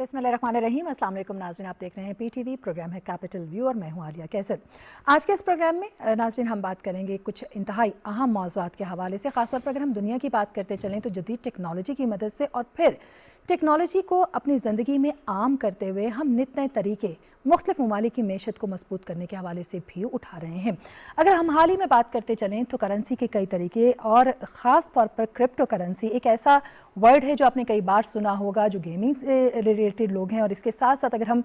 بسم اللہ الرحمن الرحیم۔ السلام علیکم ناظرین، آپ دیکھ رہے ہیں پی ٹی وی، پروگرام ہے کیپٹل ویو اور میں ہوں عالیہ کیسر۔ آج کے اس پروگرام میں ناظرین ہم بات کریں گے کچھ انتہائی اہم موضوعات کے حوالے سے، خاص طور پر اگر ہم دنیا کی بات کرتے چلیں تو جدید ٹیکنالوجی کی مدد سے اور پھر ٹیکنالوجی کو اپنی زندگی میں عام کرتے ہوئے ہم نت نئے طریقے مختلف ممالک کی معیشت کو مضبوط کرنے کے حوالے سے بھی اٹھا رہے ہیں۔ اگر ہم حال ہی میں بات کرتے چلیں تو کرنسی کے کئی طریقے اور خاص طور پر کرپٹو کرنسی ایک ایسا ورڈ ہے جو آپ نے کئی بار سنا ہوگا، جو گیمنگ سے ریلیٹڈ لوگ ہیں، اور اس کے ساتھ ساتھ اگر ہم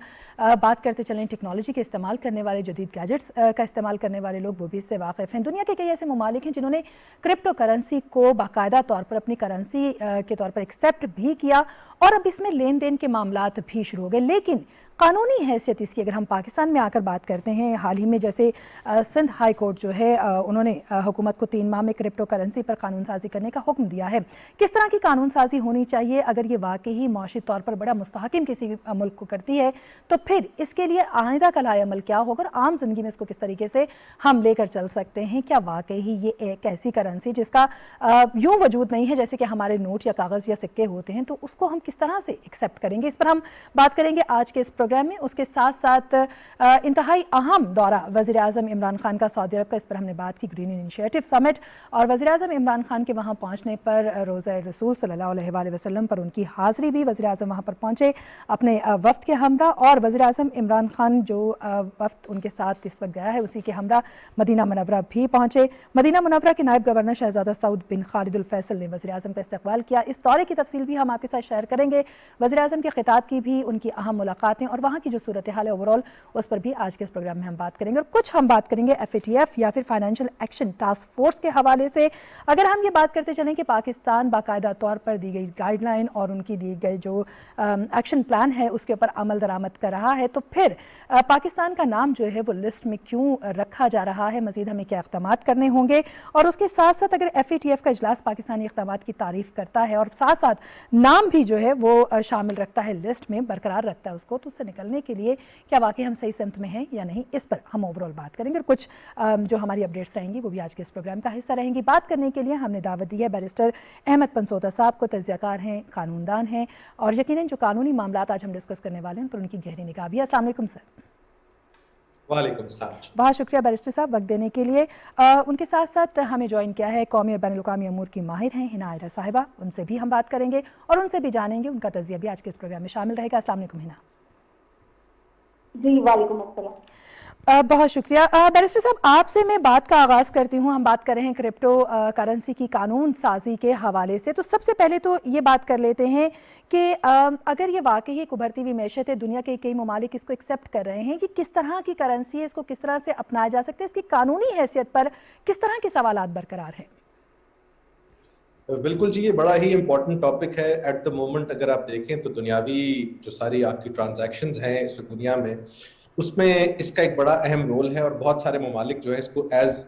بات کرتے چلیں ٹیکنالوجی کے استعمال کرنے والے، جدید گیجٹس کا استعمال کرنے والے لوگ، وہ بھی اس سے واقف ہیں۔ دنیا کے کئی ایسے ممالک ہیں جنہوں نے کرپٹو کرنسی کو باقاعدہ طور پر اپنی کرنسی کے طور پر ایکسیپٹ بھی کیا اور اب اس میں لین دین کے معاملات بھی شروع ہو گئے، لیکن قانونی حیثیت اس کی اگر ہم پاکستان میں آ کر بات کرتے ہیں، حال ہی میں جیسے سندھ ہائی کورٹ جو ہے انہوں نے حکومت کو 3 ماہ میں کرپٹو کرنسی پر قانون سازی کرنے کا حکم دیا ہے۔ کس طرح کی قانون سازی ہونی چاہیے اگر یہ واقعی معاشی طور پر بڑا مستحکم کسی ملک کو کرتی ہے، تو پھر اس کے لیے آئندہ کا لائحہ عمل کیا ہوگا اور عام زندگی میں اس کو کس طریقے سے ہم لے کر چل سکتے ہیں؟ کیا واقعی یہ ایک ایسی کرنسی جس کا یوں وجود نہیں ہے جیسے کہ ہمارے نوٹ یا کاغذ یا سکے ہوتے ہیں، تو اس کو ہم کس طرح سے ایکسیپٹ کریں گے؟ اس پر ہم بات کریں گے آج کے اس پروگرام میں۔ اس کے ساتھ ساتھ انتہائی اہم دورہ وزیر اعظم عمران خان کا سعودی عرب کا، اس پر ہم نے بات کی، گرین انیشیٹو سمٹ، اور وزیر اعظم عمران خان کے وہاں پہنچنے پر روضہ رسول صلی اللہ علیہ وآلہ وسلم پر ان کی حاضری بھی، وزیر اعظم وہاں پر پہنچے اپنے وفد کے ہمراہ، اور وزیر اعظم عمران خان جو وفد ان کے ساتھ اس وقت گیا ہے اسی کے ہمراہ مدینہ منورہ بھی پہنچے۔ مدینہ منورہ کے نائب گورنر شہزادہ سعود بن خالد الفیصل نے وزیر اعظم کا استقبال کیا۔ اس دورے کی تفصیل بھی ہم آپ کے ساتھ شیئر کریں گے، وزیر اعظم کے خطاب کی بھی، ان کی اہم ملاقاتیں اور وہاں کی جو صورتحال ہے اوورال، اس پر بھی آج کے اس پروگرام میں ہم بات کریں گے، اور کچھ ہم بات کریں گے FATF یا پھر فائنینشیل ایکشن ٹاسک فورس کے حوالے سے۔ اگر ہم یہ بات کرتے چلیں کہ پاکستان باقاعدہ طور پر دی گئی گائیڈ لائن اور ان کی دی گئی جو ایکشن پلان ہے اس کے اوپر عمل درآمد کر رہا ہے، تو پھر پاکستان کا نام جو ہے وہ لسٹ میں کیوں رکھا جا رہا ہے؟ مزید ہمیں کیا اقدامات کرنے ہوں گے؟ اور اس کے ساتھ ساتھ اگر FATF کا اجلاس پاکستانی اقدامات کی تعریف کرتا ہے اور ساتھ ساتھ نام بھی جو ہے وہ شامل رکھتا ہے، لسٹ میں برقرار رکھتا ہے اس کو، تو اس سے نکلنے کے لیے کیا واقعی ہم صحیح سمت میں ہیں یا نہیں؟ اس پر ہم اوورال بات کریں گے، اور کچھ جو ہماری اپڈیٹس رہیں گی وہ بھی آج کے اس پروگرام کا حصہ رہیں گی۔ بات کرنے کے لیے ہم نے دعوت دی ہے بیرسٹر احمد پنسوتا صاحب کو، تجزیہ کار ہیں، قانون دان ہیں، اور یقیناً جو قانونی معاملات آج ہم ڈسکس کرنے والے ہیں ان پر ان کی گہری نگاہ بھی ہے۔ السلام علیکم سر۔ وعلیکم السلام۔ بہت شکریہ بیرسٹر صاحب وقت دینے کے لیے۔ ان کے ساتھ ساتھ ہمیں جوائن کیا ہے قومی اور بین الاقوامی امور کی ماہر ہیں ہنا عائرہ صاحبہ، ان سے بھی ہم بات کریں گے اور ان سے بھی جانیں گے، ان کا تجزیہ بھی آج کے اس پروگرام میں شامل رہے گا۔ السلام علیکم ہنا۔ جی وعلیکم السلام۔ بہت شکریہ بیرسٹر صاحب، آپ سے میں بات کا آغاز کرتی ہوں۔ ہم بات کر رہے ہیں کرپٹو کرنسی کی قانون سازی کے حوالے سے، تو سب سے پہلے تو یہ بات کر لیتے ہیں کہ اگر یہ واقعی ایک ابھرتی ہوئی معیشت ہے، دنیا کے کئی ممالک اس کو ایکسیپٹ کر رہے ہیں، یہ کس طرح کی کرنسی ہے، اس کو کس طرح سے اپنایا جا سکتا ہے، اس کی قانونی حیثیت پر کس طرح کے سوالات برقرار ہیں؟ بالکل جی، یہ بڑا ہی امپورٹنٹ ٹاپک ہے ایٹ دا مومنٹ۔ اگر آپ دیکھیں تو دنیاوی جو ساری آپ کی ٹرانزیکشنز ہیں اس دنیا میں، اس میں اس کا ایک بڑا اہم رول ہے، اور بہت سارے ممالک جو ہے اس کو ایز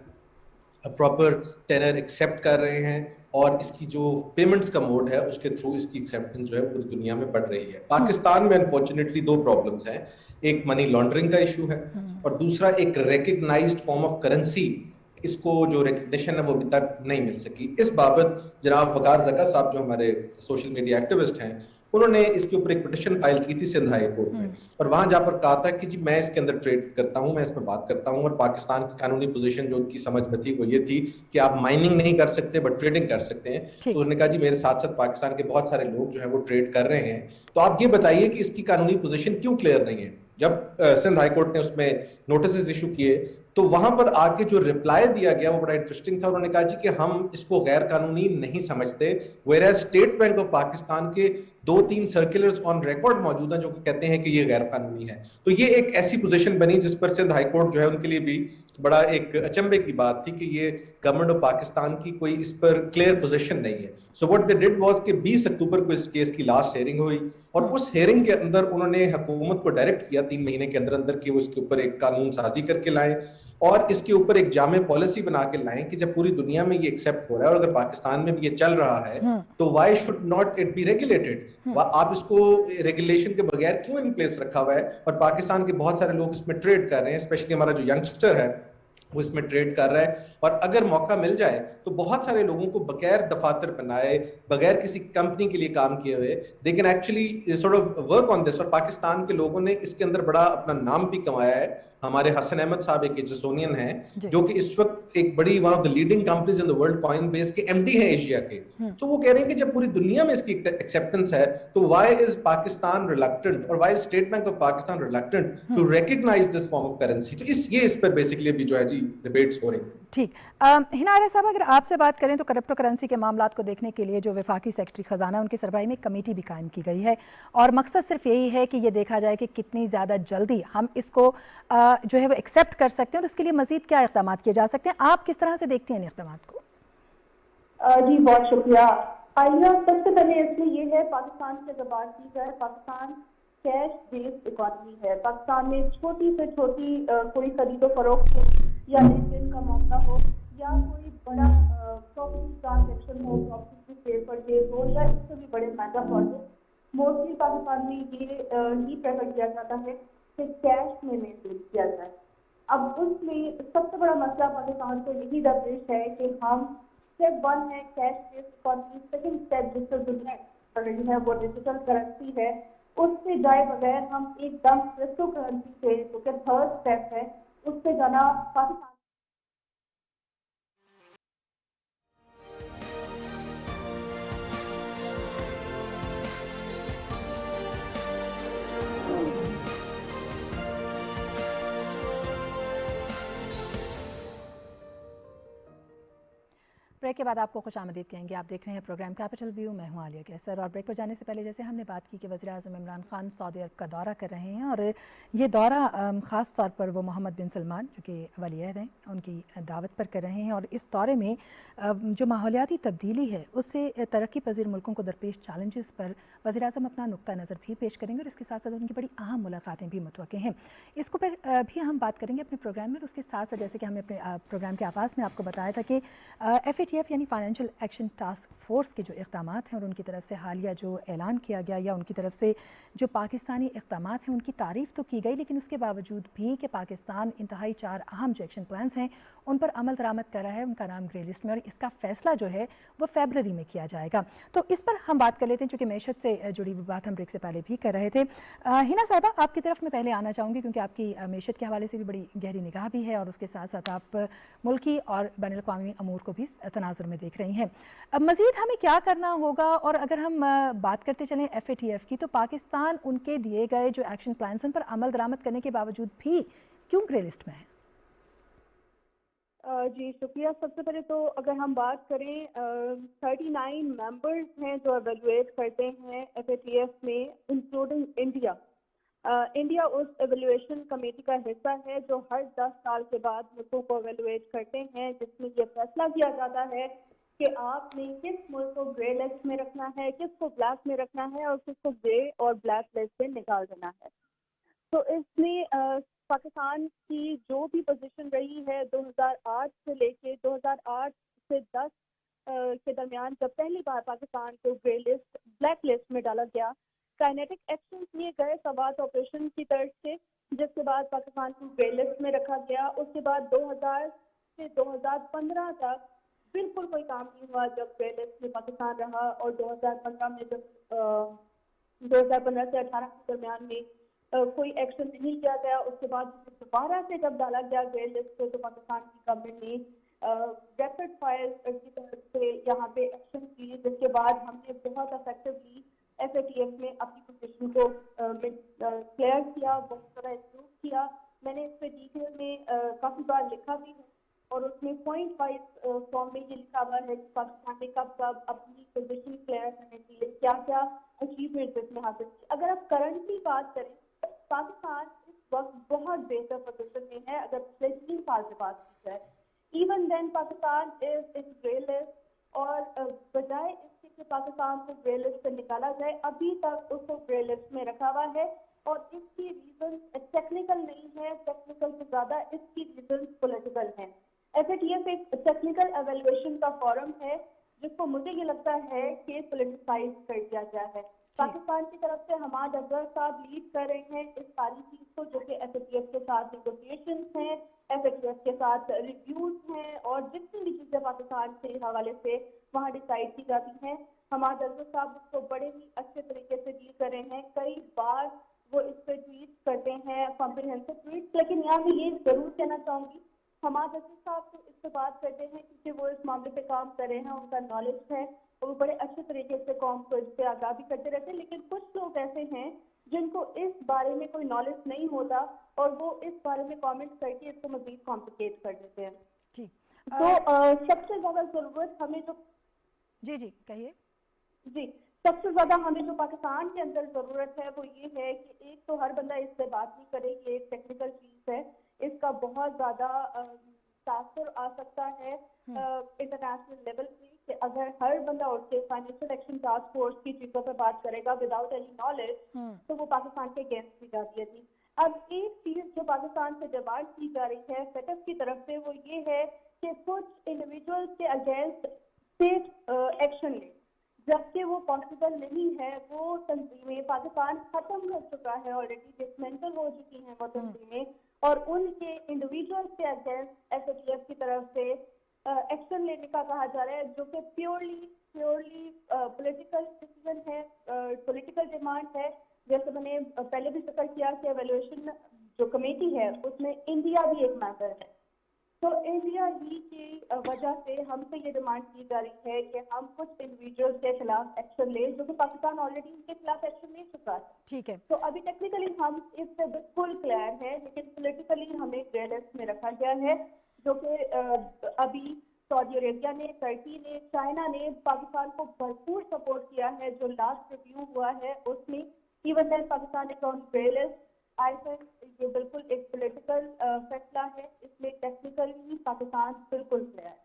پراپر ٹینر ایکسیپٹ کر رہے ہیں، اور اس کی جو پیمنٹس کا موڈ ہے اس کے تھرو اس کی ایکسیپٹنس جو ہے پوری دنیا میں بڑھ رہی ہے۔ پاکستان میں انفارچونیٹلی 2 پرابلمس ہیں، ایک منی لانڈرنگ کا ایشو ہے، اور دوسرا ایک ریکگنائزڈ فارم آف کرنسی، اس کو جو ریکگنیشن ہے وہ ابھی تک نہیں مل سکی۔ اس بابت جناب وقار زکا صاحب جو ہمارے سوشل میڈیا ایکٹیوسٹ ہیں، انہوں نے اس کے اوپر ایک پٹیشن فائل کی تھی سندھ ہائی کورٹ میں، اور وہاں جا پر کہا تھا کہ جی میں اس کے اندر ٹریڈ کرتا ہوں، میں اس میں بات کرتا ہوں، اور پاکستان کی قانونی پوزیشن جو ان کی سمجھ میں تھی وہ یہ تھی کہ آپ مائننگ نہیں کر سکتے بٹ ٹریڈنگ کر سکتے ہیں۔ تو انہوں نے کہا جی میرے ساتھ ساتھ پاکستان کے بہت سارے لوگ جو ہیں وہ ٹریڈ کر رہے ہیں، تو آپ یہ بتائیے کہ اس کی قانونی پوزیشن کیوں کلیئر نہیں ہے۔ جب سندھ ہائی کورٹ نے اس میں نوٹسز ایشو کیے تو وہاں پر آ کے جو رپلائی دیا گیا وہ بڑا انٹرسٹنگ تھا۔ انہوں نے کہا جی کہ ہم اس کو غیر قانونی نہیں سمجھتے، where state Bank of Pakistan کے 2-3 سرکولرز آن ریکارڈ موجود ہیں جو کہ کہتے ہیں کہ یہ غیر قانونی ہے۔ تو یہ ایک ایسی پوزیشن بنی جس پر سندھ ہائی کورٹ جو ہے ان کے لیے بھی بڑا ایک اچنبے کی بات تھی کہ یہ گورنمنٹ آف پاکستان کی کوئی اس پر کلیئر پوزیشن نہیں ہے۔ سو واٹ دے ڈڈ واز کہ 20 اکتوبر کو اس کیس کی لاسٹ ہیئرنگ ہوئی، اور اس ہیئرنگ کے اندر انہوں نے حکومت کو ڈائریکٹ کیا 3 مہینے کے اندر اندر کہ وہ اس کے اوپر ایک قانون سازی کر کے لائیں، اور اس کے اوپر ایک جامع پالیسی بنا کے لائیں کہ جب پوری دنیا میں یہ ایکسیپٹ ہو رہا ہے اور اگر پاکستان میں بھی یہ چل رہا ہے تو why should not it be regulated, آپ اس کو ریگولیشن کے بغیر کیوں ان پلیس رکھا ہوا ہے؟ اور پاکستان کے بہت سارے لوگ اس میں ٹریڈ کر رہے ہیں، اسپیشلی ہمارا جو ینگسٹر ہے وہ اس میں ٹریڈ کر رہا ہے. اور اگر موقع مل جائے تو بہت سارے لوگوں کو بغیر دفاتر بنائے, بغیر کسی کمپنی کے لیے کام کیے ہوئے, they can actually sort of work on this. اور پاکستان کے لوگوں نے اس کے اندر بڑا اپنا نام بھی کمایا ہے. ہمارے حسن احمد صاحب ایک ایجسونین ہیں جو کہ اس وقت ایک بڑی one of the leading companies in the world Coinbase کے ایم ڈی ہیں ایشیا کے. تو وہ کہہ رہے ہیں کہ جب پوری دنیا میں اس کی ایکسیپٹنس ہے تو وائی از پاکستان ریلکٹنٹ, اور why is State Bank of Pakistan reluctant to recognise this form of currency. تو اس پر بیسکلی ابھی جو ہے جی ڈیبیٹس ہو رہی ہیں. ٹھیک. ہنا عاریہ صاحب, اگر آپ سے بات کریں تو کرپٹو کرنسی کے معاملات کو دیکھنے کے لیے جو وفاقی سیکرٹری خزانہ ان کی سربراہی میں ایک کمیٹی بھی قائم کی گئی ہے, اور مقصد صرف یہی ہے کہ یہ دیکھا جائے کہ کتنی زیادہ جلدی ہم اس کو جو ہے وہ ایکسیپٹ کر سکتے ہیں, اور اس کے لیے مزید کیا اقدامات کیے جا سکتے ہیں. آپ کس طرح سے دیکھتے ہیں ان اقدامات کو؟ جی بہت شکریہ. آئیہ سب سے پہلے اس میں یہ ہے, پاکستان سے جب بات کی جائے, پاکستان کیش بیسڈ اکانومی ہے. پاکستان میں چھوٹی سے چھوٹی کوئی خرید و فروخت ہو یا لین دین کا معاملہ ہو یا کوئی بڑا پراپرٹی ٹرانزیکشن ہو, پراپرٹی کی سیل پرچیز ہو یا اس سے بھی بڑے میگا پروجیکٹ, موسٹلی پاکستان میں یہ ہی پریفر کیا جاتا ہے کہ کیش میں مینٹین کیا جائے. اب اس میں سب سے بڑا مسئلہ پاکستان کو یہی درپیش ہے کہ ہم اسٹیپ 1 ہے cash based economy, second step جس سے دنیا کر رہی ہے وہ ڈیجیٹل کرنسی ہے, اس سے جائے بغیر ہم ایک دم کرپٹو کرنسی سے جو کہ تھرڈ اسٹیپ ہے اس سے جانا پاکستان. بریک کے بعد آپ کو خوش آمدید کہیں گے. آپ دیکھ رہے ہیں پروگرام کیپٹل ویو, میں ہوں عالیہ کیسر. اور بریک پر جانے سے پہلے جیسے ہم نے بات کی کہ وزیر اعظم عمران خان سعودی عرب کا دورہ کر رہے ہیں, اور یہ دورہ خاص طور پر وہ محمد بن سلمان جو کہ ولی عہد ہیں ان کی دعوت پر کر رہے ہیں. اور اس دورے میں جو ماحولیاتی تبدیلی ہے اس سے ترقی پذیر ملکوں کو درپیش چیلنجز پر وزیر اعظم اپنا نقطہ نظر بھی پیش کریں گے, اور اس کے ساتھ ساتھ ان کی بڑی اہم ملاقاتیں بھی متوقع ہیں. اس کو پر بھی ہم بات کریں گے اپنے پروگرام میں. اور اس کے ساتھ ساتھ جیسے کہ ہم نے اپنے پروگرام کے آغاز میں آپ کو بتایا تھا کہ ایف اے ٹی ایف یعنی فائنینشیل ایکشن ٹاسک فورس کے جو اقدامات ہیں اور ان کی طرف سے حالیہ جو اعلان کیا گیا یا ان کی طرف سے جو پاکستانی اقدامات ہیں ان کی تعریف تو کی گئی, لیکن اس کے باوجود بھی کہ پاکستان انتہائی 4 اہم جو ایکشن پلانز ہیں ان پر عمل درآمد کر رہا ہے, ان کا نام گرے لسٹ میں, اور اس کا فیصلہ جو ہے وہ فیبرری میں کیا جائے گا. تو اس پر ہم بات کر لیتے ہیں, چونکہ معیشت سے جڑی ہوئی بات ہم بریک سے پہلے بھی کر رہے تھے. ہنا صاحبہ, آپ کی طرف میں پہلے آنا چاہوں گی کیونکہ آپ کی معیشت کے حوالے سے بھی بڑی گہری نگاہ بھی ہے, اور اس کے ساتھ ساتھ آپ ملکی اور بین الاقوامی امور کو بھی تناظر میں دیکھ رہی ہیں. اب مزید ہمیں کیا کرنا ہوگا, اور اگر ہم بات کرتے چلیں ایف اے ٹی ایف کی, تو پاکستان ان کے دیے گئے جو ایکشن پلانز ان پر عمل درآمد کرنے کے باوجود بھی کیوں گرے لسٹ میں ہے؟ جی شکریہ. سب سے پہلے تو اگر ہم بات کریں 39 ممبرز ہیں جو ایویلویٹ کرتے ہیں ایف اے ٹی ایف میں, انکلوڈنگ انڈیا. انڈیا اس ایویلویشن کمیٹی کا حصہ ہے جو ہر 10 سال کے بعد ملکوں کو ایویلویٹ کرتے ہیں, جس میں یہ فیصلہ کیا جاتا ہے کہ آپ نے کس ملک کو گرے لسٹ میں رکھنا ہے, کس کو بلیک میں رکھنا ہے, اور کس کو گرے اور بلیک لسٹ سے نکال دینا ہے. تو اس میں پاکستان کی جو بھی پوزیشن رہی ہے 2008 سے لے کے 2008 سے 10 کے درمیان, جب پہلی بار پاکستان کو گرے لسٹ بلیک لسٹ میں ڈالا گیا, کائنیٹک ایکشن لیے گئے سوات آپریشن کی طرف سے, جس کے بعد پاکستان کو گرے لسٹ میں رکھا گیا. اس کے بعد 2000 سے 2015 تک بالکل کوئی کام نہیں ہوا جب گرے لسٹ میں پاکستان رہا, اور 2015 میں جب 2015 سے 18 کے درمیان میں کوئی ایکشن نہیں کیا گیا. اس کے بعد دوبارہ سے جب ڈالا گیا گرے لسٹ کو, تو پاکستان کی گورنمنٹ نے ریپڈ فائر کی طرف سے یہاں پہ ایکشن کی, جس کے بعد ہم نے بہت effectively F A T F میں اپنی پوزیشن کو کلیئر کیا, بہت سارا امپروو کیا. میں نے اس پہ ڈیٹیل میں کافی بار لکھا بھی ہے, اور اس میں پوائنٹ وائز فارم میں یہ لکھا ہوا ہے کہ پاکستان نے کب کب اپنی پوزیشن کلیئر کرنے کے لیے کیا کیا اچیومنٹ اس میں حاصل کی. اگر آپ کرنٹلی بات کریں, پاکستان اس وقت بہت بہتر پوزیشن میں ہے اگر پچھلے 3 سال سے بات کی جائے. ایون دین پاکستان از ان گرے لسٹ, اور بجائے اس کے کہ پاکستان کو گرے لسٹ سے نکالا جائے, ابھی تک اس کو گرے لسٹ میں رکھا ہوا ہے. اور اس کی ریزن ٹیکنیکل نہیں ہے, ٹیکنیکل سے زیادہ اس کی ریزن پولیٹیکل ہیں. ایف اے ٹی ایف ایک ٹیکنیکل ایویلویشن کا فورم ہے جس کو مجھے یہ لگتا ہے کہ پولیٹیسائز کر دیا گیا ہے. پاکستان کی طرف سے حماد اظہر صاحب لیڈ کر رہے ہیں اس ساری چیز کو, جو کہ ایف اے ٹی ایف کے ساتھ نیگوشیشنز ہیں, ایف اے ٹی ایف کے ساتھ ریویوز ہیں, اور جتنی بھی چیزیں پاکستان کے حوالے سے وہاں ڈیسائیڈ کی جاتی ہیں, حماد اظہر صاحب اس کو بڑے ہی اچھے طریقے سے ڈیل کر رہے ہیں. کئی بار وہ اس پہ ٹویٹ کرتے ہیں, کمپریہنسو ٹویٹ. لیکن یہاں میں یہ ضرور کہنا چاہوں گی, حماد اظہر صاحب تو اس پہ بات کرتے ہیں کیونکہ وہ اس معاملے پہ کام کر رہے ہیں, ان کا نالج ہے, اور وہ بڑے اچھے طریقے سے قوم کو اس پہ آگاہ بھی کرتے رہتے ہیں. لیکن کچھ لوگ ایسے ہیں جن کو اس بارے میں کوئی نالج نہیں ہوتا, اور وہ اس بارے میں کامنٹ کر کے اس کو مزید کمپلیکیٹ کر دیتے ہیں. تو سب سے زیادہ ضرورت ہمیں جو جی کہیے. جی, سب سے زیادہ ہمیں جو پاکستان کے اندر ضرورت ہے وہ یہ ہے کہ ایک تو ہر بندہ اس سے بات نہیں کرے, یہ ایک ٹیکنیکل چیز ہے, اس کا بہت زیادہ تاثر آ سکتا ہے انٹرنیشنل لیول پہ, کہ اگر ہر بندہ اٹھ کے فائنینشیل ایکشن ٹاسک فورس کی چیزوں پہ بات کرے گا وداؤٹ اینی نالج, تو وہ پاکستان کے اگینسٹ بھی جاتی ہے. اب ایک چیز جو پاکستان سے ڈیمانڈ کی جا رہی ہے سیٹ اپ کی طرف سے, وہ یہ ہے کہ کچھ انڈیویجولس کے اگینسٹ اسٹیٹ ایکشن لیں, جبکہ وہ پاسبل نہیں ہے. وہ تنظیمیں پاکستان ختم ہو چکا ہے آلریڈی, ڈسمینٹل ہو چکی ہیں وہ تنظیمیں, اور ان کے انڈیویجولس کے against F A T F کی طرف سے ایکشن لینے کا کہا جا رہا ہے, جو کہ پیورلی پولیٹیکل ڈیسیژن ہے, پولیٹیکل ڈیمانڈ ہے. جیسے میں نے پہلے بھی ذکر کیا کہ ایویلویشن جو کمیٹی ہے اس میں انڈیا بھی ایک ممبر ہے. تو انڈیا ہی کی وجہ سے ہم سے یہ ڈیمانڈ کی جا رہی ہے کہ ہم کچھ انڈیویجول کے خلاف ایکشن لیں, جو کہ پاکستان آلریڈی ان کے خلاف ایکشن لے چکا ہے. ٹھیک ہے. تو ابھی ٹیکنیکلی ہم اس سے بالکل کلیئر ہے, لیکن پولیٹیکلی ہمیں گرے لسٹ میں رکھا گیا ہے, جو کہ ابھی سعودی عربیہ نے, ترکی نے, چائنا نے پاکستان کو بھرپور سپورٹ کیا ہے. جو لاسٹ ریویو ہوا ہے اس میں even then Pakistan is on grey list. I think یہ بالکل ایک پولیٹیکل فیصلہ ہے, اس میں ٹیکنیکلی پاکستان بالکل کلیئر ہے.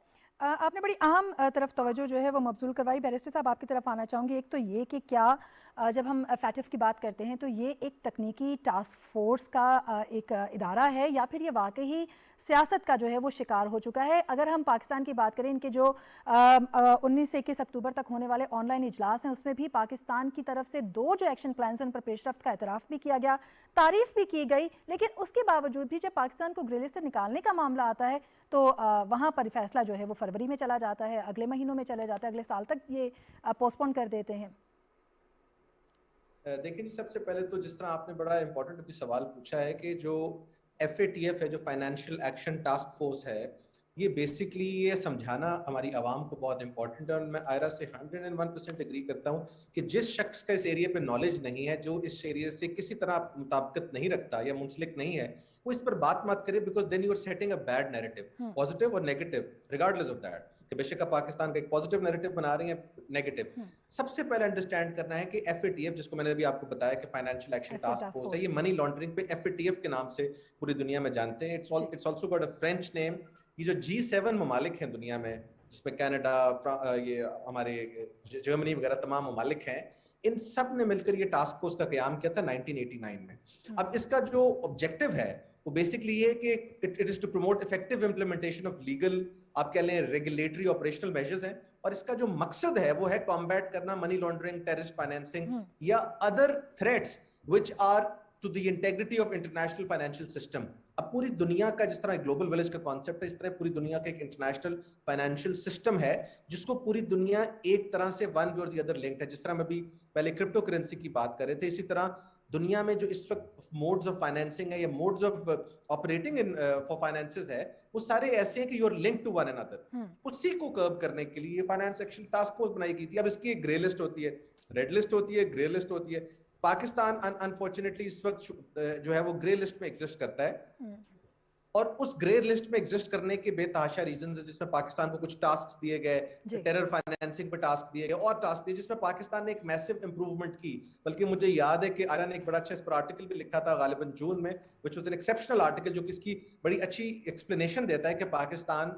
آپ نے بڑی اہم طرف توجہ جو ہے وہ مبذول کروائی. بیرسٹر صاحب آپ کی طرف آنا چاہوں گی. ایک تو یہ کہ کیا جب ہم فیٹف کی بات کرتے ہیں تو یہ ایک تکنیکی ٹاسک فورس کا ایک ادارہ ہے, یا پھر یہ واقعی سیاست کا جو ہے وہ شکار ہو چکا ہے؟ اگر ہم پاکستان کی بات کریں, ان کے جو 19 سے 21 اکتوبر تک ہونے والے آن لائن اجلاس ہیں, اس میں بھی پاکستان کی طرف سے 2 جو ایکشن پلانز ہیں ان پر پیش رفت کا اعتراف بھی کیا گیا, تعریف بھی کی گئی. لیکن اس کے باوجود بھی جب پاکستان کو گرے لسٹ سے نکالنے کا معاملہ آتا ہے تو وہاں پر فیصلہ جو ہے وہ فروری میں چلا جاتا ہے, اگلے مہینوں میں چلا جاتا ہے, اگلے سال تک یہ پوسٹ پون کر دیتے ہیں. دیکھیں جی, سب سے پہلے تو جس طرح آپ نے بڑا امپورٹنٹ ابھی سوال پوچھا ہے کہ جو ایف اے ٹی ایف ہے, جو فائنینشیل ایکشن ٹاسک فورس ہے, یہ بیسکلی یہ سمجھانا ہماری عوام کو بہت امپورٹنٹ ہے. اور میں آئرہ سے 101% اگری کرتا ہوں کہ جس شخص کا اس ایریا پہ نالج نہیں ہے, جو اس ایریا سے کسی طرح مطابقت نہیں رکھتا یا منسلک نہیں ہے, وہ اس پر بات مت کرے, because then you are setting a bad narrative, positive اور نیگیٹو, ریگارڈلیس آف دیٹ, کہ بے شک آپ پاکستان کا ایک پازیٹیو نیریٹو بنا رہی ہیں, نیگیٹو. سب سے پہلے انڈرسٹینڈ کرنا ہے کہ ایف اے ٹی ایف, جس کو میں نے ابھی آپ کو بتایا کہ فائنینشیل ایکشن ٹاسک فورس ہے, یہ منی لانڈرنگ پہ ایف اے ٹی ایف کے نام سے پوری دنیا میں جانتے ہیں. It's also got a French name. یہ جو G7 ممالک ہیں دنیا میں, جس میں کینیڈا, یہ ہمارے جرمنی وغیرہ تمام ممالک ہیں, ان سب نے مل کر یہ ٹاسک فورس کا قیام کیا تھا 1989 میں. اب اس کا جو آبجیکٹو ہے وہ بیسکلی یہ کہ it is to promote effective implementation of legal, آپ کہہ لیں ریگولیٹری آپریشنل میجرز ہیں, اور اس کا جو مقصد ہے وہ ہے کمبیٹ کرنا منی لانڈرنگ, ٹیررسٹ فائنینسنگ یا other threats which are to the integrity of international financial system. اب پوری دنیا کا, جس طرح گلوبل ولیج کا کانسیپٹ ہے, اس طرح پوری دنیا کا ایک انٹرنیشنل فائنینشیل سسٹم ہے جس کو پوری دنیا ایک طرح سے ون وے اور دی ادر لنکڈ ہے. جس طرح میں بھی پہلے کرپٹو کرنسی کی بات کر رہے تھے, اسی طرح دنیا میں جو اس وقت موڈز آف فائنینسنگ ہے یا modes of operating for finances ہے, وہ سارے ایسے ہیں کہ you are link to one another. اسی کو کرب کرنے کے لیے فائنانس ایکشن ٹاسک فورس بنائی گئی تھی. اب اس کی ایک گرے لسٹ ہوتی ہے, ریڈ لسٹ ہوتی ہے, گرے لسٹ ہوتی ہے. پاکستان انفارچونیٹلی اس وقت جو ہے وہ گرے لسٹ میں ایگزسٹ کرتا ہے, اور اس گرے لسٹ میں ایگزسٹ کرنے کے بے تحاشا ریزنز ہیں, جس میں پاکستان کو کچھ ٹاسکس دیے گئے, ٹیرر فائنینسنگ پہ ٹاسک دیے گئے, اور ٹاسک دیے جس میں پاکستان نے ایک میسو امپروومنٹ کی. بلکہ مجھے یاد ہے کہ آریا نے ایک بڑا اچھا اس پر آرٹیکل بھی لکھا تھا غالباً جون میں, which was an exceptional article, جو کہ اس کی بڑی اچھی ایکسپلینیشن دیتا ہے کہ پاکستان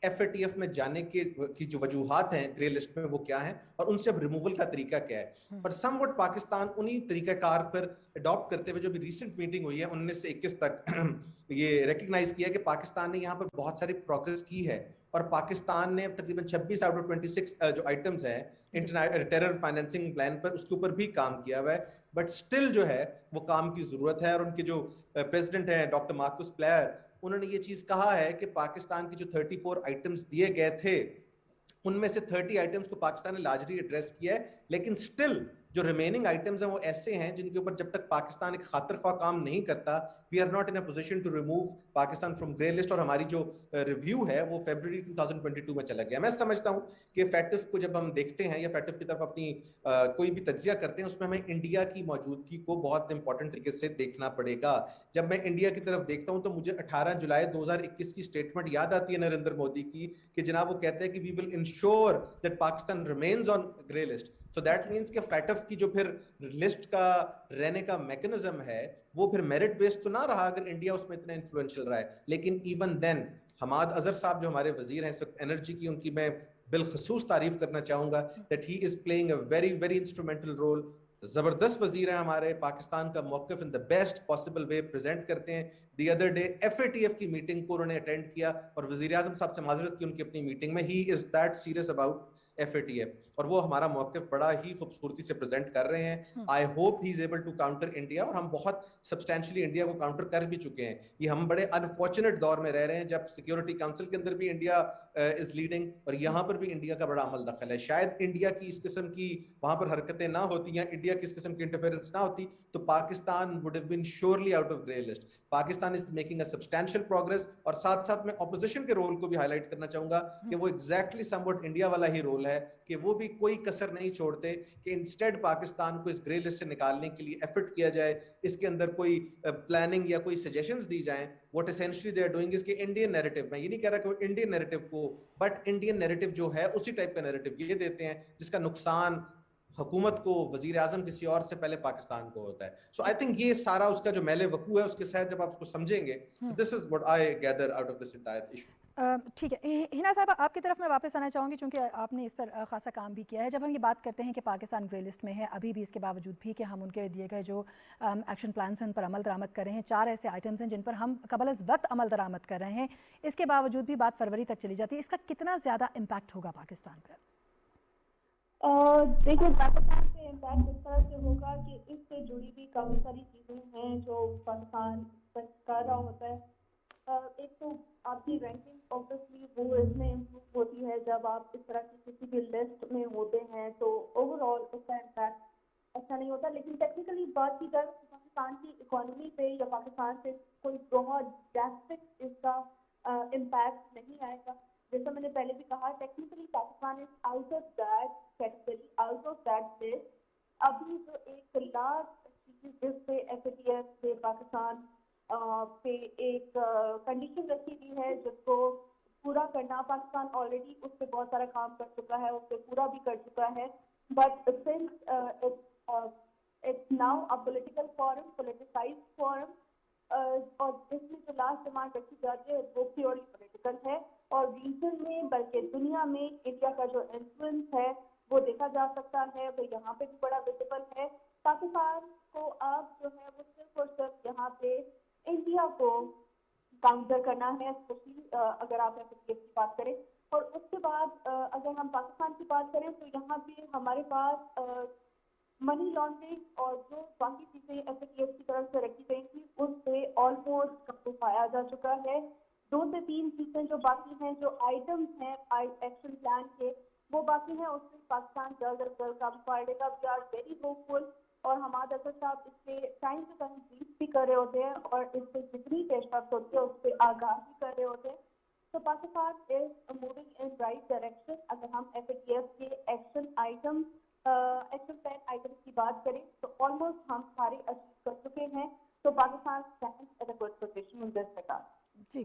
FATF میں جانے کی جو وجوہات ہیں گرے لسٹ میں وہ کیا ہیں اور ان سے اب ریموول کا طریقہ کیا ہے. اور سم وٹ پاکستان انہی طریقہ کار پر اڈاپٹ کرتے ہوئے جو بھی ریسنٹ میٹنگ ہوئی ہے 19 سے 21 تک یہ ریکگنائز کیا کہ پاکستان نے یہاں پر بہت ساری پروگرس کی ہے اور پاکستان نے تقریباً 26 آؤٹ آف 26 جو آئٹمز ہیں ٹیرر فائنینسنگ پلان پر اس کے اوپر بھی کام کیا ہوا ہے. بٹ اسٹل جو ہے وہ کام کی ضرورت ہے. اور ان کے جو پریزیڈنٹ ہیں ڈاکٹر مارکس پلیئر, انہوں نے یہ چیز کہا ہے کہ پاکستان کی جو 34 آئٹمز دیے گئے تھے ان میں سے 30 آئٹمز کو پاکستان نے لارجلی ایڈریس کیا ہے, لیکن اسٹل جو ریمیننگ آئٹمز ہیں وہ ایسے ہیں جن کے اوپر جب تک پاکستان ایک خاطر خواہ کام نہیں کرتا we are not in a position to remove Pakistan from grey list. اور ہماری جو ریویو ہے وہ فیبرری 2022 میں چلا گیا. میں سمجھتا ہوں کہ فیٹف کو جب ہم دیکھتے ہیں یا فیٹف کی طرف اپنی کوئی بھی تجزیہ کرتے ہیں اس میں ہمیں انڈیا کی موجودگی کو بہت امپورٹنٹ طریقے سے دیکھنا پڑے گا. جب میں انڈیا کی طرف دیکھتا ہوں تو مجھے 18 جولائی 2021 کی اسٹیٹمنٹ یاد آتی ہے نریندر مودی کی کہ جناب وہ کہتے ہیں کہ we will ensure that Pakistan remains on grey list. So that means کہ فیٹف کی جو پھر لسٹ کا رہنے کا میکنزم ہے وہ پھر میرٹ بیس تو نہ رہا اگر انڈیا اس میں اتنا انفلوئنشل رہا ہے. لیکن ایون دین حماد اظہر صاحب جو ہمارے وزیر ہیں انرجی کی, ان کی میں بالخصوص تعریف کرنا چاہوں گا that he is playing a very very instrumental role. زبردست وزیر ہیں ہمارے, پاکستان کا موقف in the best possible way present کرتے ہیں. the other day FATF کی میٹنگ کو انہوں نے اٹینڈ کیا اور وزیر اعظم صاحب سے معذرت کی ان کی اپنی میٹنگ میں. he is that serious about FATF اور وہ ہمارا موقف بڑا ہی خوبصورتی سے پریزنٹ کر رہے ہیں. I hope he is able to counter India اور ہم بہت سبسٹینشلی انڈیا کو کاؤنٹر کر بھی چکے ہیں. یہ ہم بڑے انفارچونیٹ دور میں رہ رہے ہیں جب سیکیورٹی کاؤنسل کے اندر بھی انڈیا از لیڈنگ اور یہاں پر بھی انڈیا کا بڑا عمل دخل ہے. شاید انڈیا کی اس قسم کی وہاں پر حرکتیں نہ ہوتی یا انڈیا کی اس قسم کی انٹرفیئرنس نہ ہوتی تو Pakistan would have been surely out of grey list. Pakistan is making a substantial progress اور ساتھ ساتھ میں اپوزیشن کے رول کو بھی ہائی لائٹ کرنا چاہوں گا کہ وہ ایگزیکٹلی سم وٹ انڈیا والا ہی رول ہے کہ وہ بھی کوئی کسر نہیں چھوڑتے کہ انسٹیڈ پاکستان کو اس گرے لسٹ سے نکالنے کے لیے ایفرٹ کیا جائے, اس کے اندر کوئی پلاننگ یا کوئی سجیشنز دی جائیں. What essentially they are doing is کہ انڈین نیریٹو, میں یہ نہیں کہہ رہا کہ وہ انڈین نیریٹو کو, بٹ انڈین نیریٹو جو ہے اسی ٹائپ کا نیریٹو یہ دیتے ہیں جس کا نقصان حکومت کو, وزیر اعظم کسی اور سے پہلے پاکستان کو ہوتا ہے. سو آئی تھنک یہ سارا اس کا جو میلے وقوع ہے اس کے ساتھ جب آپ اس کو سمجھیں گے this is what I gather out of this entire issue. ٹھیک ہے ہنا صاحب, آپ کی طرف میں واپس آنا چاہوں گی چونکہ آپ نے اس پر خاصا کام بھی کیا ہے. جب ہم یہ بات کرتے ہیں کہ پاکستان گرے لسٹ میں ہے ابھی بھی, اس کے باوجود بھی کہ ہم ان کے دیے گئے جو ایکشن پلانس ہیں ان پر عمل درآمد کر رہے ہیں, 4 ایسے آئٹمز ہیں جن پر ہم قبل از وقت عمل درآمد کر رہے ہیں, اس کے باوجود بھی بات فروری تک چلی جاتی ہے, اس کا کتنا زیادہ امپیکٹ ہوگا پاکستان پر؟ دیکھیں پاکستان پہ امپیکٹ اس طرح سے ہوگا کہ اس سے جڑی بھی کافی ساری چیزیں ہیں جو پاکستان کر رہا ہوتا ہے. ایک تو آپ کی رینکنگ آبویسلی وہ اس میں امپروو ہوتی ہے جب آپ اس طرح کی کسی بھی لسٹ میں ہوتے ہیں تو اوور آل اس کا امپیکٹ اچھا نہیں ہوتا. لیکن ٹیکنیکلی بات کی جائے تو پاکستان کی اکانومی پہ یا پاکستان پہ کوئی بہت ڈراسٹک اس کا امپیکٹ نہیں آئے گا. جیسا میں نے پہلے بھی کہا, technically Pakistan is out of that category, out of that list. ابھی جو 1 لاکھ چیز جس پہ FATF سے پاکستان پہ ایک کنڈیشن رکھی ہوئی ہے جس کو پورا کرنا, پاکستان آلریڈی اس پہ بہت سارا کام کر چکا ہے, اس پہ پورا بھی کر چکا ہے. But since it's now a political forum, politicised forum, اور اس میں جو لاسٹ ڈیمانڈ رکھی جاتی ہے وہ پیورلی پولیٹیکل ہے اور ریجن میں بلکہ دنیا میں انڈیا کا جو انفلوئنس ہے وہ دیکھا جا سکتا ہے, وہ یہاں پہ بھی بڑا ویزیبل ہے. پاکستان کو اب جو ہے وہ صرف اور صرف یہاں پہ انڈیا کو کاؤنٹر کرنا ہے, اسپیشلی اگر آپ FATF کی بات کریں. اور اس کے بعد اگر ہم پاکستان کی بات کریں تو یہاں پہ ہمارے پاس منی لانڈرنگ اور جو باقی چیزیں FATF کی طرف سے رکھی گئی تھی اس پہ آلموسٹ قابو پایا جا چکا ہے. 2 سے 3 چیزیں جو باقی ہیں, جو آئٹمس ہیں ایکشن پلان کے وہ باقی ہیں, اس میں پاکستان جلد از جلد قابو پائے گا. وی آر ویری ہوپ فل اور حماد اظہر صاحب اس پہ ٹائم سے ٹائم بریف بھی کر رہے ہوتے ہیں اور اس پہ جتنی پیشرفت ہوتی ہے اس پہ آگاہ بھی کر رہے ہوتے ہیں. تو Pakistan is moving in right direction. اگر ہم FATF کے ایکشن پلان آئٹمس کی بات کریں تو آلموسٹ ہم سارے اچیو کر چکے ہیں. تو Pakistan stands at a good position in this regard. جی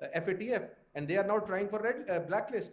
FATF and they are now trying for red blacklist।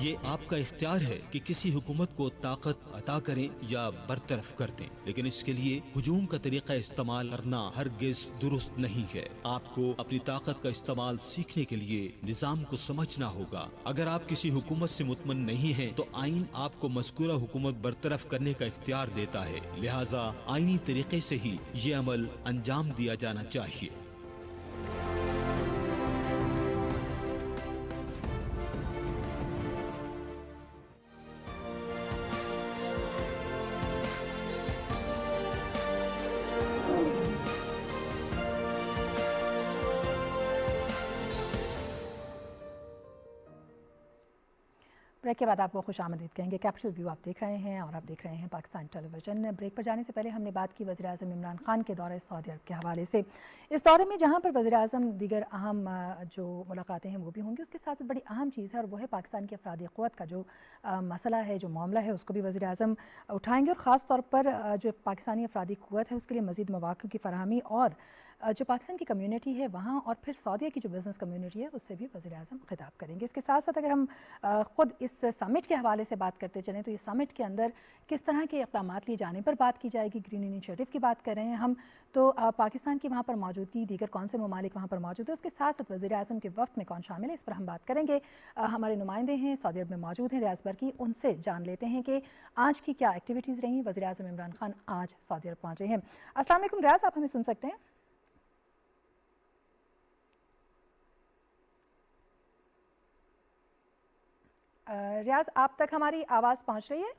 یہ آپ کا اختیار ہے کہ کسی حکومت کو طاقت عطا کریں یا برطرف کر دیں، لیکن اس کے لیے ہجوم کا طریقہ استعمال کرنا ہرگز درست نہیں ہے۔ آپ کو اپنی طاقت کا استعمال سیکھنے کے لیے نظام کو سمجھنا ہوگا۔ اگر آپ کسی حکومت سے مطمئن نہیں ہیں تو آئین آپ کو مذکورہ حکومت برطرف کرنے کا اختیار دیتا ہے، لہٰذا آئینی طریقے سے ہی یہ عمل انجام دیا جانا چاہیے۔ بریک کے بعد آپ کو خوش آمدید کہیں گے۔ کیپٹل ویو آپ دیکھ رہے ہیں اور آپ دیکھ رہے ہیں پاکستان ٹیلی ویژن۔ بریک پر جانے سے پہلے ہم نے بات کی وزیر اعظم عمران خان کے دورے سعودی عرب کے حوالے سے۔ اس دورے میں جہاں پر وزیر اعظم دیگر اہم جو ملاقاتیں ہیں وہ بھی ہوں گی، اس کے ساتھ ساتھ بڑی اہم چیز ہے اور وہ ہے پاکستان کی افرادی قوت کا جو مسئلہ ہے، جو معاملہ ہے، اس کو بھی وزیر اعظم اٹھائیں گے، اور خاص طور پر جو پاکستانی افرادی قوت ہے اس کے لیے مزید مواقع کی فراہمی اور جو پاکستان کی کمیونٹی ہے وہاں اور پھر سعودیہ کی جو بزنس کمیونٹی ہے اس سے بھی وزیر اعظم خطاب کریں گے۔ اس کے ساتھ ساتھ اگر ہم خود اس سمٹ کے حوالے سے بات کرتے چلیں تو یہ سمٹ کے اندر کس طرح کے اقدامات لیے جانے پر بات کی جائے گی، گرین انیشیٹو کی بات کر رہے ہیں ہم، تو پاکستان کی وہاں پر موجودگی، دیگر کون سے ممالک وہاں پر موجود ہے، اس کے ساتھ ساتھ وزیر اعظم کے وفد میں کون شامل ہے، اس پر ہم بات کریں گے۔ ہمارے نمائندے ہیں سعودی عرب میں موجود ہیں ریاض برقی، ان سے جان لیتے ہیں کہ آج کی کیا ایکٹیویٹیز رہیں۔ وزیر اعظم عمران خان آج سعودی عرب پہنچے ہیں۔ السلام علیکم ریاض، آپ ہمیں سن سکتے ہیں؟ ریاض، آپ تک ہماری آواز پہنچ رہی ہے؟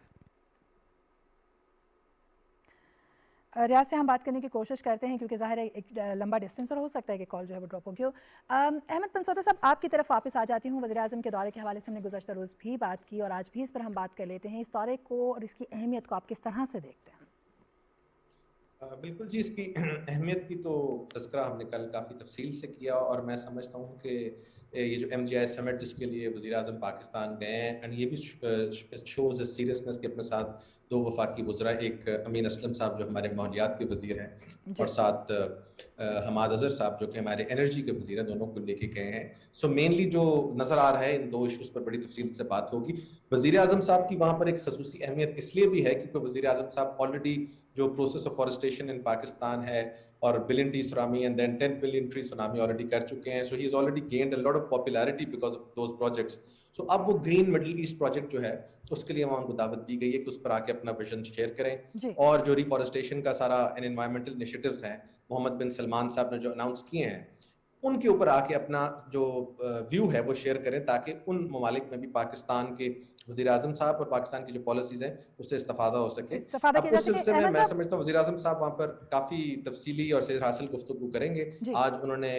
ریاض سے ہم بات کرنے کی کوشش کرتے ہیں کیونکہ ظاہر ہے ایک لمبا ڈسٹینس اور ہو سکتا ہے کہ کال جو ہے وہ ڈراپ ہو گئی ہو۔ احمد بن سعودہ صاحب، آپ کی طرف واپس آ جاتی ہوں۔ وزیر اعظم کے دورے کے حوالے سے ہم نے گزشتہ روز بھی بات کی اور آج بھی اس پر ہم بات کر لیتے ہیں۔ اس دورے کو اور اس کی اہمیت کو آپ کس طرح سے دیکھتے ہیں؟ بالکل جی، اس کی اہمیت کی تو تذکرہ ہم نے کل کافی تفصیل سے کیا، اور میں سمجھتا ہوں کہ یہ جو ایم جی آئی سمٹ جس کے لیے وزیر اعظم پاکستان گئے ہیں، اینڈ یہ بھی شوز اے سیریسنس کے اپنے ساتھ دو وفاقی وزراء، ایک امین اسلم صاحب جو ہمارے ماحولیات کے وزیر ہیں اور ساتھ حماد اظہر صاحب جو کہ ہمارے انرجی کے وزیر ہیں، دونوں کو لے کے گئے ہیں۔ سو مینلی جو نظر آ رہا ہے ان دو ایشوز پر بڑی تفصیل سے بات ہوگی۔ وزیر اعظم صاحب کی وہاں پر ایک خصوصی اہمیت اس لیے بھی ہے کیونکہ وزیر اعظم صاحب آلریڈی جو process of forestation in Pakistan ہے اور billion tree tsunami and then 10 billion tree tsunami already کر چکے ہیں۔ So he is already gained a lot of popularity because of those projects. So اب وہ گرین مڈل ایسٹ پروجیکٹ جو ہے اس کے لیے وہاں کو دعوت دی گئی ہے کہ اس پر آ کے اپنا ویژن شیئر کریں، اور جو ریفارسٹیشن کا سارا انوائرمنٹل انیشیٹوز ہیں محمد بن سلمان صاحب نے جو اناؤنس کیے ہیں ان کے اوپر آ کے اپنا جو ویو ہے وہ شیئر کریں، تاکہ ان ممالک میں بھی پاکستان کے وزیر اعظم صاحب اور پاکستان کی جو پالیسیز ہیں اس سے استفادہ ہو سکے۔ اب اس سلسلے میں سمجھتا ہوں وزیر اعظم صاحب وہاں پر کافی تفصیلی اور صحت حاصل گفتگو کریں گے۔ آج انہوں نے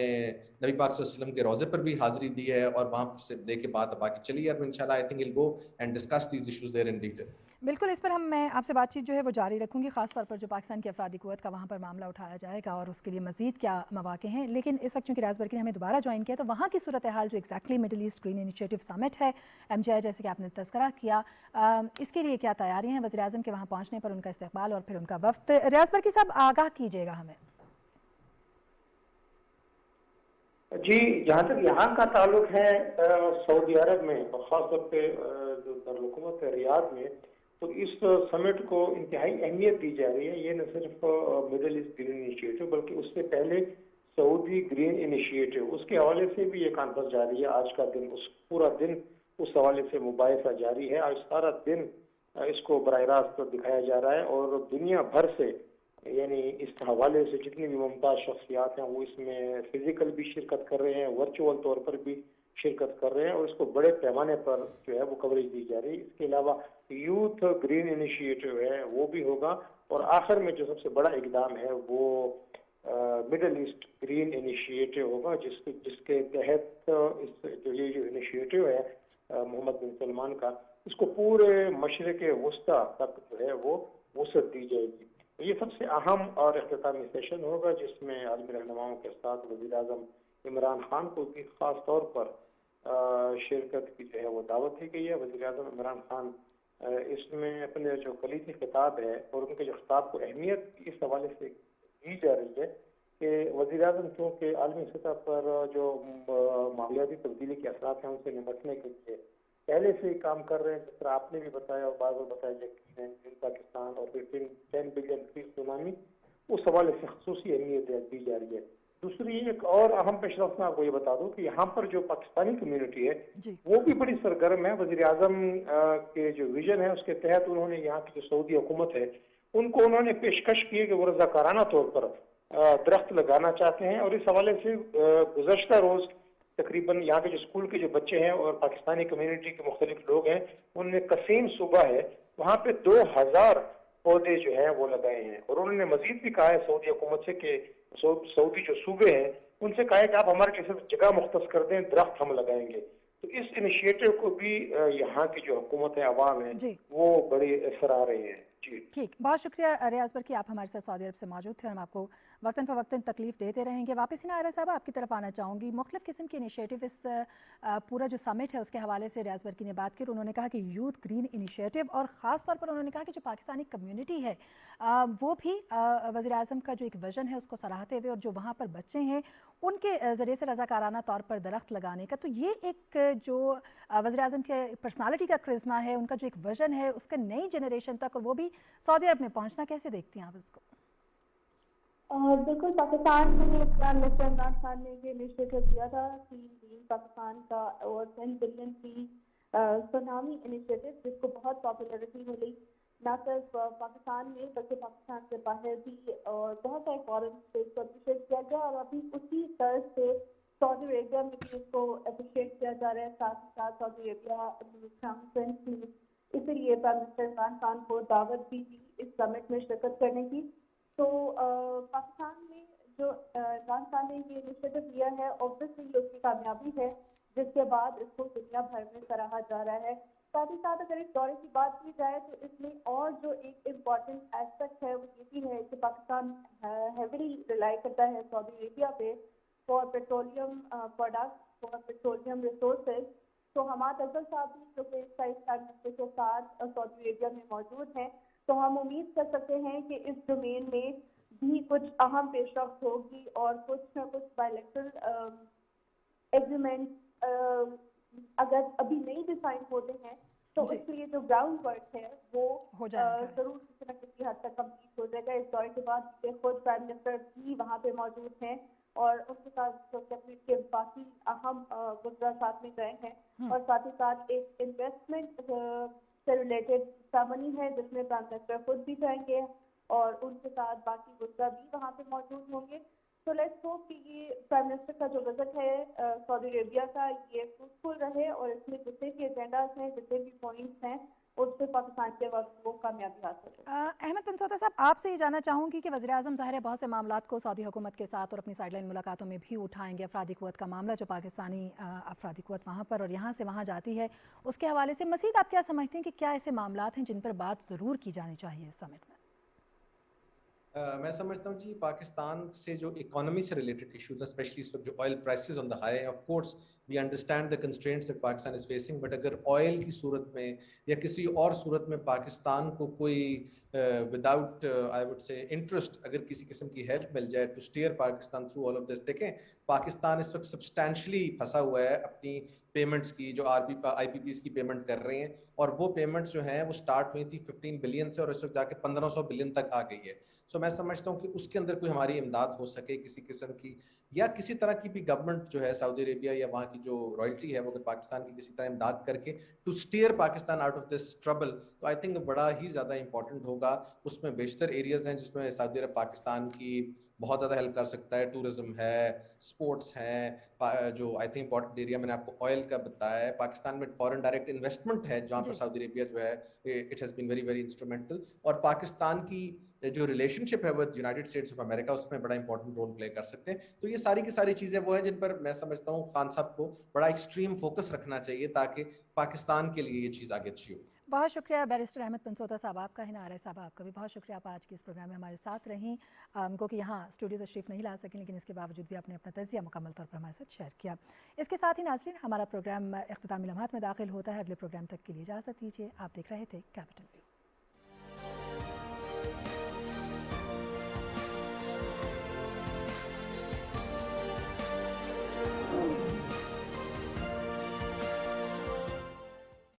نبی پاک صلی اللہ علیہ وسلم کے روضے پر بھی حاضری دی ہے اور وہاں سے دے کے بات باقی چلی ہے۔ انشاءاللہ I think we'll go and discuss these issues there in detail. بالکل، اس پر میں آپ سے بات چیت جو ہے وہ جاری رکھوں گی، خاص طور پر جو پاکستان کی افرادی قوت کا وہاں پر معاملہ اٹھایا جائے گا اور اس کے لیے مزید کیا مواقع ہیں۔ لیکن اس وقت چونکہ ریاض برقی نے ہمیں دوبارہ جوائن کیا تو وہاں کی صورتحال جو exactly Middle East green initiative summit ہے ایم جی آئی، جیسے کہ آپ نے تذکرہ کیا، اس کے لیے کیا تیاریاں ہیں وزیر اعظم کے وہاں پہنچنے پر، ان کا استقبال اور پھر ان کا وفد؟ ریاض برقی صاحب آگاہ کیجیے گا ہمیں۔ جی، جہاں تک یہاں کا تعلق ہے سعودی عرب میں اور خاص طور پہ جو دارالحکومت ہے ریاض میں، تو اس سمٹ کو انتہائی اہمیت دی جا رہی ہے۔ یہ نہ صرف مڈل ایسٹ گرین انیشیٹو بلکہ اس سے پہلے سعودی گرین انیشیٹو، اس کے حوالے سے بھی یہ کانفرنس جاری ہے۔ آج کا دن پورا دن اس حوالے سے مباحثہ جاری ہے۔ آج سارا دن اس کو براہ راست دکھایا جا رہا ہے اور دنیا بھر سے، یعنی اس حوالے سے جتنی بھی ممتاز شخصیات ہیں وہ اس میں فزیکل بھی شرکت کر رہے ہیں، ورچوئل طور پر بھی شرکت کر رہے ہیں، اور اس کو بڑے پیمانے پر جو ہے وہ کوریج دی جا رہی ہے۔ اس کے علاوہ یوتھ گرین انیشیٹو ہے وہ بھی ہوگا، اور آخر میں جو سب سے بڑا اقدام ہے وہ مڈل ایسٹ گرین انیشیٹو ہوگا، جس کے تحت جو یہ جو انیشیٹو ہے محمد بن سلمان کا، اس کو پورے مشرق وسطیٰ تک جو ہے وہ وسعت دی جائے گی۔ یہ سب سے اہم اور اختتامی سیشن ہوگا جس میں عالمی رہنماؤں کے ساتھ وزیر اعظم عمران خان کو بھی خاص طور پر شرکت کی جو ہے وہ دعوت دی گئی ہے۔ وزیر اعظم عمران خان اس میں اپنے جو کلیدی خطاب ہے اور ان کے جو خطاب کو اہمیت اس حوالے سے دی جا رہی ہے کہ وزیر اعظم چونکہ عالمی سطح پر جو ماحولیاتی تبدیلی کے اثرات ہیں ان سے نمٹنے کے لیے پہلے سے ہی کام کر رہے ہیں، جس طرح آپ نے بھی بتایا اور بار بار بتایا کہ پاکستان اور 10 بلین فی سونامی، اس حوالے سے خصوصی اہمیت دی جا رہی ہے. دوسری ایک اور اہم پیش رفت میں آپ کو یہ بتا دوں کہ یہاں پر جو پاکستانی کمیونٹی ہے جی وہ بھی بڑی سرگرم ہے. وزیر اعظم کے جو ویژن ہے اس کے تحت انہوں نے یہاں کی جو سعودی حکومت ہے ان کو انہوں نے پیشکش کی کہ وہ رضاکارانہ طور پر درخت لگانا چاہتے ہیں. اور اس حوالے سے گزشتہ روز تقریباً یہاں کے جو اسکول کے جو بچے ہیں اور پاکستانی کمیونٹی کے مختلف لوگ ہیں، انہوں نے قسیم صوبہ ہے وہاں پہ 2000 پودے جو ہیں وہ لگائے ہیں. اور انہوں نے مزید بھی کہا ہے سعودی حکومت سے کہ سعودی جو صوبے ہیں ان سے کہا ہے کہ آپ ہمارے کسی جگہ مختص کر دیں، درخت ہم لگائیں گے. تو اس انیشیٹو کو بھی یہاں کی جو حکومت ہے، عوام ہے، جی وہ بڑے سراہ رہے ہیں. جی ٹھیک، بہت شکریہ ریاض برقی، آپ ہمارے ساتھ سعودی عرب سے موجود تھے اور ہم آپ کو وقتاً فوقتاً تکلیف دیتے رہیں گے. واپس عائرہ صاحب آپ کی طرف آنا چاہوں گی. مختلف قسم کی انیشیٹو اس پورا جو سمٹ ہے اس کے حوالے سے ریاض برقی نے بات کی. انہوں نے کہا کہ یوتھ گرین انیشیٹو، اور خاص طور پر انہوں نے کہا کہ جو پاکستانی کمیونٹی ہے وہ بھی وزیر اعظم کا جو ایک ویژن ہے اس کو سراہتے ہوئے، اور جو وہاں پر بچے ہیں ان کے ذریعے سے رضاکارانہ طور پر درخت لگانے کا. تو یہ ایک جو وزیر اعظم کے پرسنالٹی کا کرزما ہے، ان کا جو ایک ویژن ہے اس کا نئی جنریشن تک، اور وہ بھی سعودی عرب میں پہنچنا، کیسے دیکھتی ہیں آپ اس کو؟ بالکل، پاکستان میں پرائم منسٹر عمران خان نے یہ انیشیٹو دیا تھا کہ پاکستان کا اور 10 بلین کی سونامی انیشیٹو، جس کو بہت پاپولرٹی ملی نہ صرف پاکستان میں بلکہ پاکستان سے باہر بھی، اور بہت سارے فارن اسٹیٹ کو اپریشیٹ کیا گیا. اور ابھی اسی طرز سے سعودی عربیہ میں بھی اس کو اپریشیٹ کیا جا رہا ہے. ساتھ ہی ساتھ سعودی عربیہ فرینڈس نے اسی لیے پرائم منسٹر عمران خان کو دعوت بھی دی اس سمٹ میں شرکت کرنے کی. تو پاکستان میں جو عمران خان نے یہ انیشیٹو لیا ہے، اوبویسلی اس کی کامیابی ہے، جس کے بعد اس کو دنیا بھر میں سراہا جا رہا ہے. ساتھ ہی ساتھ اگر اس دورے کی بات کی جائے تو اس میں اور جو ایک امپورٹنٹ ایسپیکٹ ہے وہ یہ بھی ہے کہ پاکستان ہیویلی ریلائی کرتا ہے سعودی عربیہ پہ for petroleum products, for petroleum resources. تو حماد افضل صاحب بھی جو کہ اس پرائم منسٹر کے ساتھ سعودی عربیہ میں موجود ہیں، تو ہم امید کر سکتے ہیں کہ اس ڈومین میں بھی کچھ اہم پیش رفت ہوگی اور کچھ نہ کچھ بائیلیٹرل ایگریمنٹ اگر ابھی نہیں ڈیفائن ہوتے ہیں تو اس کے لیے جو گراؤنڈ ورک ہے وہ ہو جائے گا. ضرور کسی نہ کسی حد تک کمپلیٹ ہو جائے گا. اس دورے کے بعد خود پرائم منسٹر بھی وہاں پہ موجود ہیں اور ان کے ساتھ کیبنٹ کے باقی اہم وزراء ساتھ میں گئے ہیں. اور ساتھ ہی ساتھ ایک انویسٹمنٹ سے ریلیٹڈ سرمنی ہے جس میں پرائم منسٹر خود بھی جائیں گے اور ان کے ساتھ باقی وزراء بھی وہاں پہ موجود ہوں گے. تو لیٹس ہوپ کہ یہ پرائم منسٹر کا جو وزٹ ہے سعودی عربیہ کا یہ فروٹفل رہے اور اس میں جتنے بھی ایجنڈاز ہیں، جتنے بھی پوائنٹس ہیں، اس سے پاکستان کے وقت وہ کامیابی حاصل ہے. احمد بن سعودہ صاحب، آپ سے یہ جاننا چاہوں گی کہ وزیر اعظم ظاہر ہے بہت سے معاملات کو سعودی حکومت کے ساتھ اور اپنی سائیڈ لائن ملاقاتوں میں بھی اٹھائیں گے. افرادی قوت کا معاملہ، جو پاکستانی افرادی قوت وہاں پر اور یہاں سے وہاں جاتی ہے، اس کے حوالے سے مزید آپ کیا سمجھتے ہیں کہ کیا ایسے معاملات ہیں جن پر بات ضرور کی جانی چاہیے اس سمٹ میں؟ میں سمجھتا ہوں جی پاکستان سے جو اکانومی سے ریلیٹڈ ایشوز ہیں، اسپیشلی اس وقت جو oil prices on the high ہیں، of course we understand the constraints that Pakistan is facing, but اگر آئل کی صورت میں یا کسی اور صورت میں پاکستان کو کوئی وداؤٹ آئی وڈ سے انٹرسٹ اگر کسی قسم کی ہیلپ مل جائے to steer Pakistan through all of this. دیکھیں پاکستان اس وقت سبسٹینشلی پھنسا ہوا ہے اپنی پیمنٹس کی، جو آئی پی پیز کی پیمنٹ کر رہے ہیں، اور وہ پیمنٹس جو ہیں وہ سٹارٹ ہوئی تھی 15 بلین سے اور اس وقت جا کے 1500 بلین تک آ گئی ہے. سو میں سمجھتا ہوں کہ اس کے اندر کوئی ہماری امداد ہو سکے کسی قسم کی، یا کسی طرح کی بھی گورنمنٹ جو ہے سعودی عربیہ یا وہاں کی جو رائلٹی ہے وہ اگر پاکستان کی کسی طرح امداد کر کے to steer Pakistan out of this trouble, تو آئی تھنک بڑا ہی زیادہ امپورٹنٹ ہوگا. اس میں بیشتر ایریاز ہیں جس میں سعودی عرب پاکستان کی بہت زیادہ ہیلپ کر سکتا ہے. ٹورزم ہے، اسپورٹس ہیں، جو آئی تھنک امپورٹنٹ ایریا میں نے آپ کو آئل کا بتایا ہے. پاکستان میں فارن ڈائریکٹ انویسٹمنٹ ہے جہاں پر سعودی عربیہ جو ہے it has been very very instrumental, اور پاکستان کی جو ریلیشن شپ ہے with United States of America اس میں بڑا امپورٹنٹ رول پلے کر سکتے ہیں. تو یہ ساری کی ساری چیزیں وہ ہیں جن پر میں سمجھتا ہوں خان صاحب کو بڑا ایکسٹریم فوکس رکھنا چاہیے تاکہ پاکستان کے لیے یہ چیز آگے اچھی ہو. بہت شکریہ بیرسٹر احمد بن سعودہ صاحب آپ کا، ہنا عارف صاحب آپ کا بھی بہت شکریہ. آپ آج کے اس پروگرام میں ہمارے ساتھ رہیں، کو کہ یہاں اسٹوڈیو تشریف نہیں لا سکیں لیکن اس کے باوجود بھی آپ نے اپنا تجزیہ مکمل طور پر ہمارے ساتھ شیئر کیا. اس کے ساتھ ہی ناظرین ہمارا پروگرام اختتامی لمحات میں داخل ہوتا ہے. اگلے پروگرام تک کے لیے اجازت دیجیے. آپ دیکھ رہے تھے کیپٹل ویو.